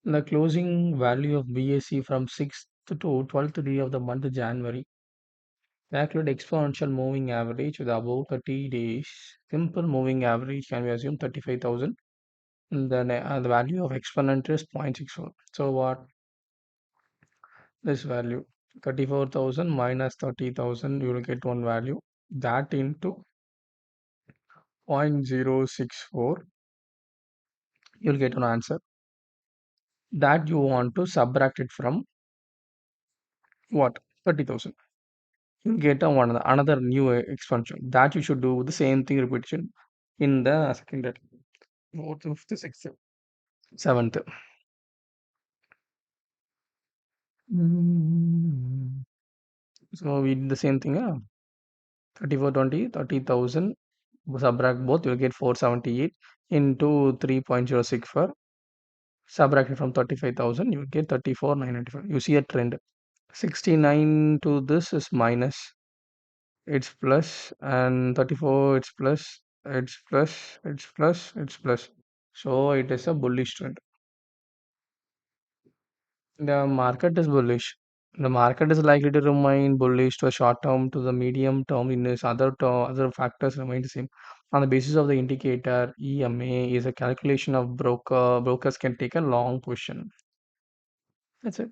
The closing value of BSC from 6th to 12th day of the month of January. Calculate exponential moving average with above 30 days. Simple moving average can be assumed 35,000. Then the value of exponent is 0.64. So what this value 34,000 minus 30,000 you will get one value that into 0.064 you'll get an answer that you want to subtract it from what 30,000. You'll get a one another new expansion that you should do the same thing repetition in the second date. Fourth, fifth, sixth, seventh. Mm. So we did the same thing. 34, 20, 30,000. Subtract both, you'll get 478 into 3.064. Subtract it from 35,000, you will get 34,995. You see a trend. 69 to this is minus. It's plus, and 34 it's plus, it's plus, it's plus, it's plus. So it is a bullish trend. The market is bullish. The market is likely to remain bullish to a short term to the medium term in this other factors remain the same. On the basis of the indicator, EMA is a calculation of brokers can take a long position. That's it.